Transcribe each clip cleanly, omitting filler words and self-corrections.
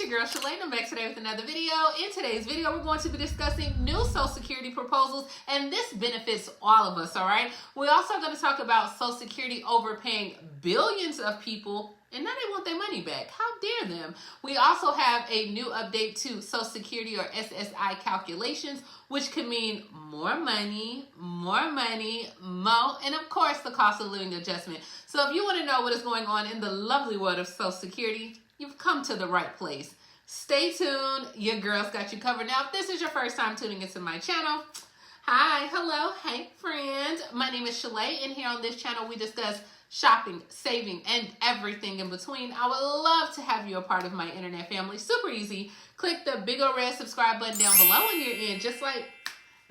your girl Shalae, and I'm back today with another video. In today's video, we're going to be discussing new Social Security proposals, and this benefits all of us, all right? We also are going to talk about Social Security overpaying billions of people, and now they want their money back. How dare them? We also have a new update to Social Security or SSI calculations, which could mean more money, more, and of course, the cost of living adjustment. So if you want to know what is going on in the lovely world of Social Security, you've come to the right place. Stay tuned. Your girl's got you covered. Now, if this is your first time tuning into my channel, hi, hello, hey, friend. My name is Shalae, and here on this channel, we discuss shopping, saving, and everything in between. I would love to have you a part of my internet family. Super easy. Click the big old red subscribe button down below and you're in, just like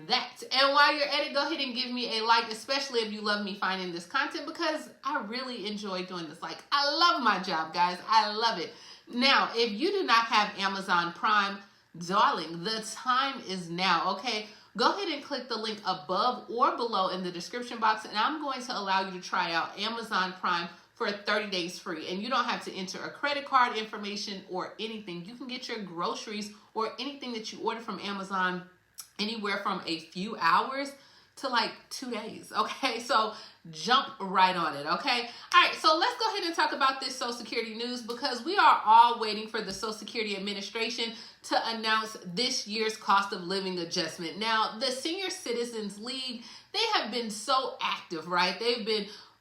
that. And while you're at it, go ahead and give me a like, especially if you love me finding this content, because I really enjoy doing this. Like, I love my job, guys. I love it. Now, if you do not have Amazon Prime, darling, the time is now, okay? Go ahead and click the link above or below in the description box, and I'm going to allow you to try out Amazon Prime for 30 days free. And you don't have to enter a credit card information or anything. You can get your groceries or anything that you order from Amazon anywhere from a few hours to like 2 days, okay? So jump right on it, okay? All right, so let's go ahead and talk about this Social Security news, because we are all waiting for the Social Security Administration to announce this year's cost of living adjustment. Now, the Senior Citizens League, they have been so active, right?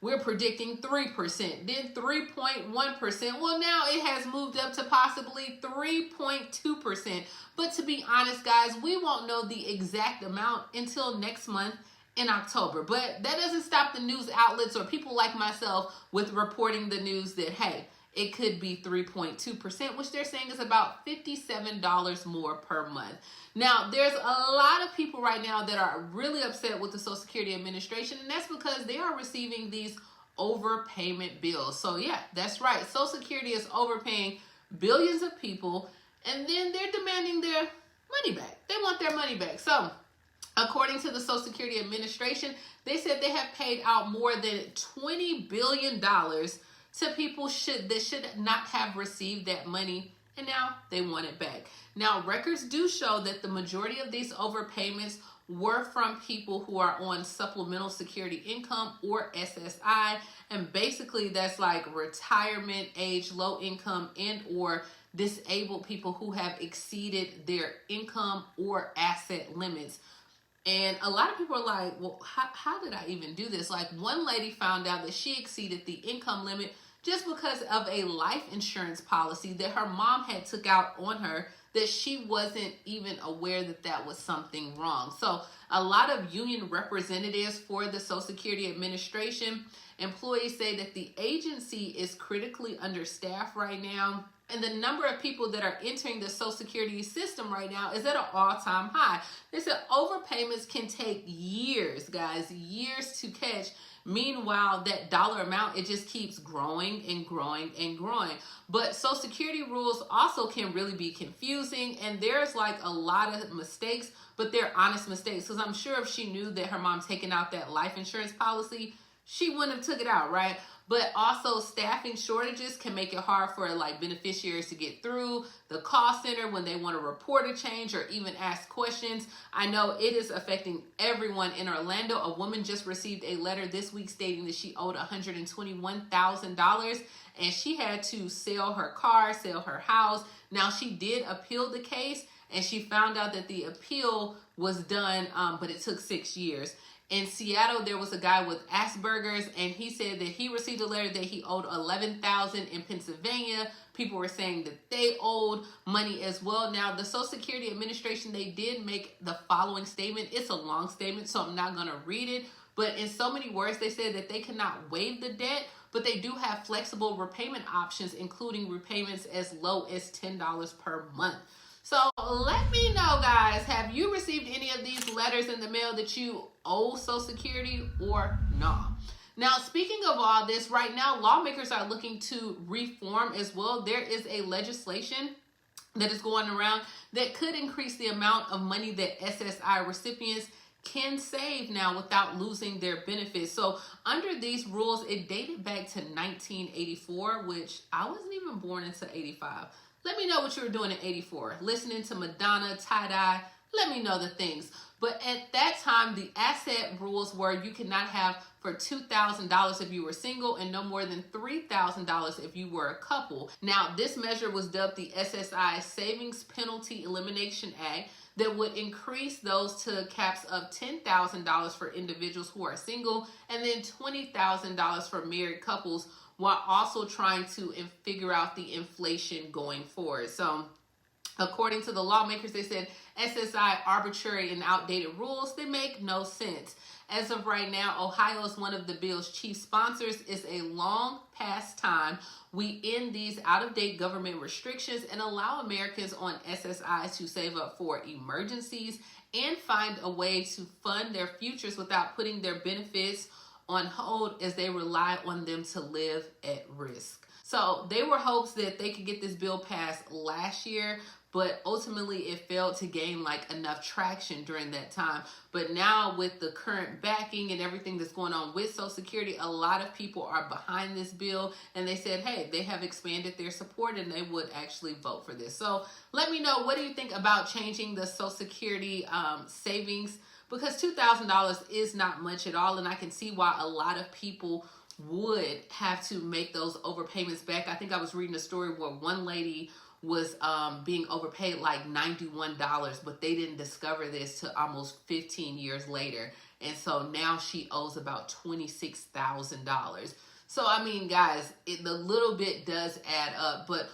We're predicting 3%, then 3.1%. Well, now it has moved up to possibly 3.2%. But to be honest, guys, we won't know the exact amount until next month in October. But that doesn't stop the news outlets or people like myself with reporting the news that, hey, it could be 3.2%, which they're saying is about $57 more per month. Now, there's a lot of people right now that are really upset with the Social Security Administration, and that's because they are receiving these overpayment bills. So yeah, that's right. Social Security is overpaying billions of people, and then they're demanding their money back. They want their money back. So according to the Social Security Administration, they said they have paid out more than $20 billion to people that should not have received that money, and now they want it back. Now, records do show that the majority of these overpayments were from people who are on supplemental security income or SSI, and basically that's like retirement age, low income, and or disabled people who have exceeded their income or asset limits. And a lot of people are like, well, how did I even do this? Like, one lady found out that she exceeded the income limit just because of a life insurance policy that her mom had took out on her, that she wasn't even aware that that was something wrong. So a lot of union representatives for the Social Security Administration, employees say that the agency is critically understaffed right now. And the number of people that are entering the Social Security system right now is at an all-time high. They said overpayments can take years, guys, years to catch. Meanwhile, that dollar amount, it just keeps growing and growing and growing. But Social Security rules also can really be confusing, and there's like a lot of mistakes, but they're honest mistakes. Because I'm sure if she knew that her mom taking out that life insurance policy, she wouldn't have took it out, right? But also staffing shortages can make it hard for like beneficiaries to get through the call center when they want to report a change or even ask questions. I know it is affecting everyone in Orlando. A woman just received a letter this week stating that she owed $121,000 and she had to sell her car, sell her house. Now, she did appeal the case, and she found out that the appeal was done, but it took 6 years. In Seattle, there was a guy with Asperger's, and he said that he received a letter that he owed $11,000 in Pennsylvania. People were saying that they owed money as well. Now, the Social Security Administration, they did make the following statement. It's a long statement, so I'm not going to read it. But in so many words, they said that they cannot waive the debt, but they do have flexible repayment options, including repayments as low as $10 per month. So let me know, guys, have you received any of these letters in the mail that you owe Social Security or not? Now, speaking of all this, right now, lawmakers are looking to reform as well. There is a legislation that is going around that could increase the amount of money that SSI recipients can save now without losing their benefits. So under these rules, it dated back to 1984, which I wasn't even born until 85. Let me know what you were doing in 84. Listening to Madonna, tie-dye. Let me know the things. But at that time, the asset rules were you could not have for $2,000 if you were single and no more than $3,000 if you were a couple. Now, this measure was dubbed the SSI Savings Penalty Elimination Act that would increase those to caps of $10,000 for individuals who are single and then $20,000 for married couples, while also trying to figure out the inflation going forward. So according to the lawmakers, they said SSI arbitrary and outdated rules, they make no sense. As of right now, Ohio is one of the bill's chief sponsors. It's a long past time we end these out-of-date government restrictions and allow Americans on SSI to save up for emergencies and find a way to fund their futures without putting their benefits on hold as they rely on them to live at risk. So there were hopes that they could get this bill passed last year, but ultimately it failed to gain enough traction during that time. But now with the current backing and everything that's going on with Social Security, a lot of people are behind this bill, and they said, hey, they have expanded their support and they would actually vote for this. So let me know, what do you think about changing the Social Security savings? Because $2,000 is not much at all, and I can see why a lot of people would have to make those overpayments back. I think I was reading a story where one lady was being overpaid $91, but they didn't discover this till almost 15 years later. And so now she owes about $26,000. So, I mean, guys, the little bit does add up, but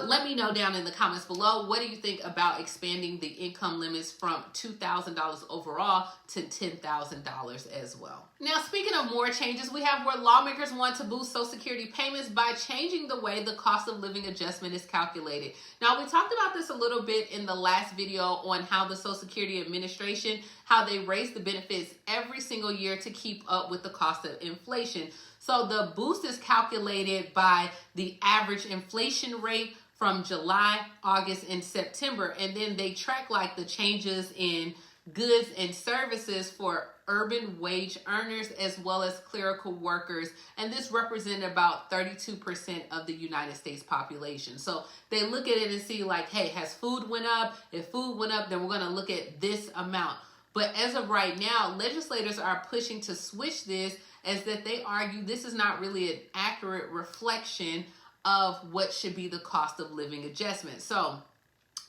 let me know down in the comments below, what do you think about expanding the income limits from $2,000 overall to $10,000 as well? Now, speaking of more changes, we have where lawmakers want to boost Social Security payments by changing the way the cost of living adjustment is calculated. Now, we talked about this a little bit in the last video on how the Social Security Administration, how they raise the benefits every single year to keep up with the cost of inflation. So the boost is calculated by the average inflation rate from July, August, and September. And then they track the changes in goods and services for urban wage earners as well as clerical workers. And this represented about 32% of the United States population. So they look at it and see hey, has food went up? If food went up, then we're going to look at this amount. But as of right now, legislators are pushing to switch this, as that they argue this is not really an accurate reflection of what should be the cost of living adjustment. So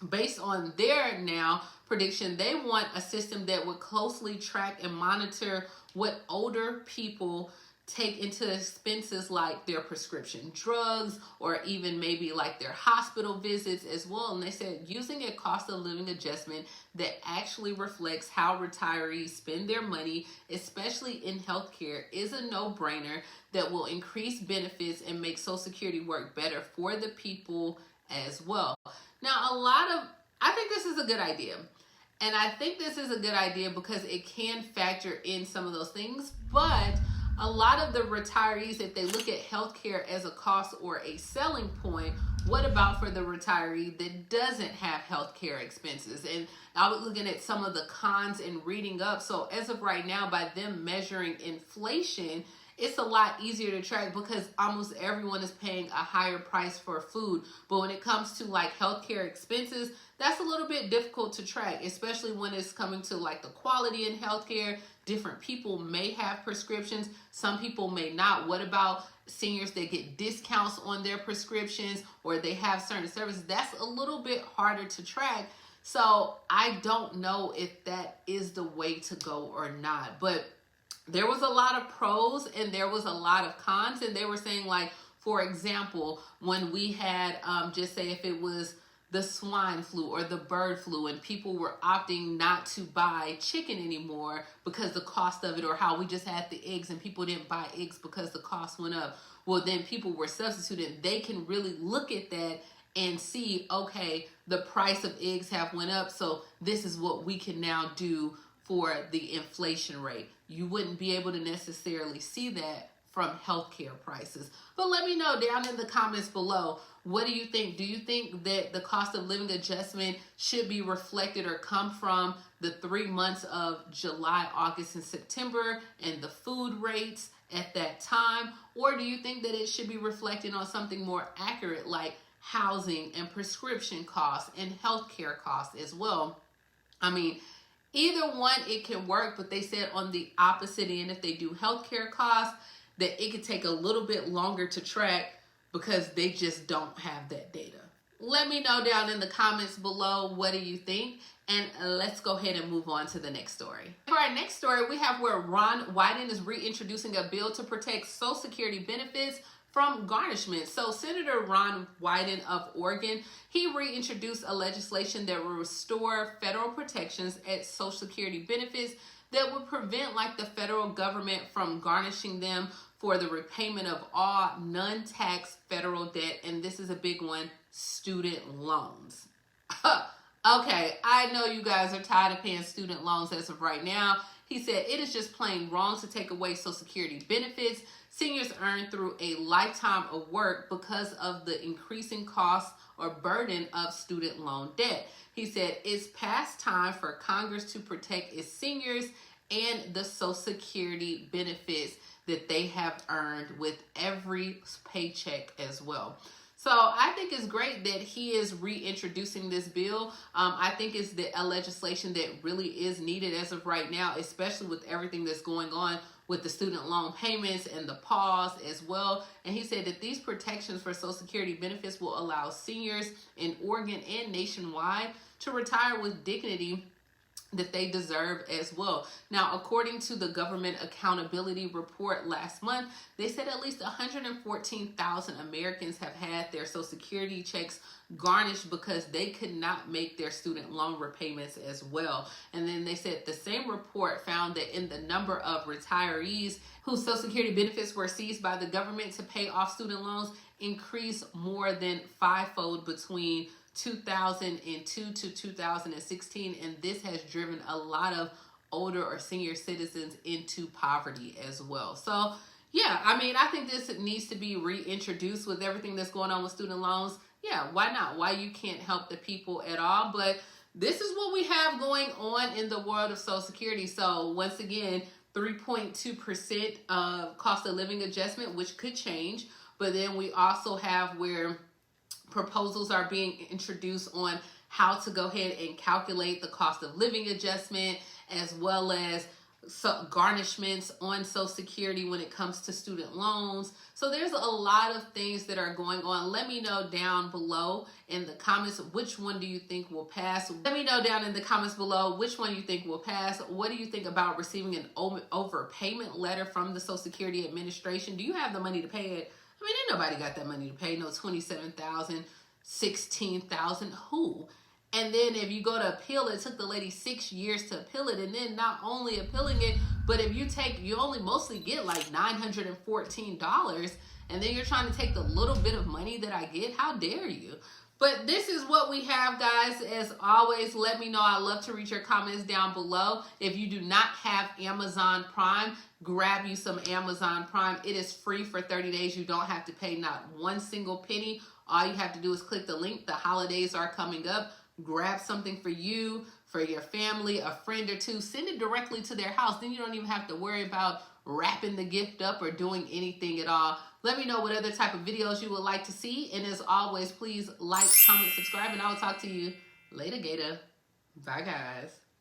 based on their now prediction, they want a system that would closely track and monitor what older people take into expenses like their prescription drugs or even maybe their hospital visits as well. And they said using a cost of living adjustment that actually reflects how retirees spend their money, especially in healthcare, is a no-brainer that will increase benefits and make Social Security work better for the people as well. Now, I think this is a good idea. And I think this is a good idea because it can factor in some of those things, but a lot of the retirees, if they look at healthcare as a cost or a selling point, what about for the retiree that doesn't have healthcare expenses? And I was looking at some of the cons and reading up. So as of right now, by them measuring inflation, it's a lot easier to track because almost everyone is paying a higher price for food. But when it comes to healthcare expenses, that's a little bit difficult to track, especially when it's coming to the quality in healthcare. Different people may have prescriptions. Some people may not. What about seniors that get discounts on their prescriptions or they have certain services? That's a little bit harder to track. So I don't know if that is the way to go or not. But there was a lot of pros and there was a lot of cons. And they were saying for example, when we had, just say if it was the swine flu or the bird flu and people were opting not to buy chicken anymore because the cost of it, or how we just had the eggs and people didn't buy eggs because the cost went up. Well, then people were substituted. They can really look at that and see, okay, the price of eggs have went up, so this is what we can now do for the inflation rate. You wouldn't be able to necessarily see that from healthcare prices. But let me know down in the comments below, what do you think? Do you think that the cost of living adjustment should be reflected or come from the 3 months of July, August, and September and the food rates at that time? Or do you think that it should be reflected on something more accurate like housing and prescription costs and healthcare costs as well? I mean, either one, it can work, but they said on the opposite end, if they do healthcare costs, that it could take a little bit longer to track because they just don't have that data. Let me know down in the comments below, what do you think? And let's go ahead and move on to the next story. For our next story, we have where Ron Wyden is reintroducing a bill to protect Social Security benefits from garnishment. So Senator Ron Wyden of Oregon, he reintroduced a legislation that will restore federal protections at Social Security benefits that would prevent like the federal government from garnishing them for the repayment of all non-tax federal debt. And this is a big one, student loans. Okay, I know you guys are tired of paying student loans as of right now. He said it is just plain wrong to take away Social Security benefits seniors earn through a lifetime of work because of the increasing cost or burden of student loan debt. He said it's past time for Congress to protect its seniors and the Social Security benefits that they have earned with every paycheck as well. So I think it's great that he is reintroducing this bill. I think it's a legislation that really is needed as of right now, especially with everything that's going on with the student loan payments and the pause as well. And he said that these protections for Social Security benefits will allow seniors in Oregon and nationwide to retire with dignity that they deserve as well. Now, according to the Government Accountability Report last month, they said at least 114,000 Americans have had their Social Security checks garnished because they could not make their student loan repayments as well. And then they said the same report found that in the number of retirees whose Social Security benefits were seized by the government to pay off student loans increased more than fivefold between 2002 to 2016, and this has driven a lot of older or senior citizens into poverty as well. So yeah, I mean, I think this needs to be reintroduced with everything that's going on with student loans. Yeah, why not? Why you can't help the people at all? But this is what we have going on in the world of Social Security. So once again, 3.2% of cost of living adjustment, which could change. But then we also have where proposals are being introduced on how to go ahead and calculate the cost of living adjustment, as well as garnishments on Social Security when it comes to student loans. So there's a lot of things that are going on. Let me know down below in the comments, which one do you think will pass? Let me know down in the comments below which one you think will pass. What do you think about receiving an overpayment letter from the Social Security Administration? Do you have the money to pay it? I mean, ain't nobody got that money to pay. No $27,000, $16,000. Who? And then if you go to appeal, it took the lady 6 years to appeal it. And then not only appealing it, but if you only mostly get like $914. And then you're trying to take the little bit of money that I get. How dare you? But this is what we have, guys. As always, let me know. I love to read your comments down below. If you do not have Amazon Prime, grab you some Amazon Prime. It is free for 30 days. You don't have to pay not one single penny. All you have to do is click the link. The holidays are coming up. Grab something for you, for your family, a friend or two. Send it directly to their house. Then you don't even have to worry about wrapping the gift up or doing anything at all. Let me know what other type of videos you would like to see. And as always, please like, comment, subscribe, and I will talk to you later, Gator. Bye, guys.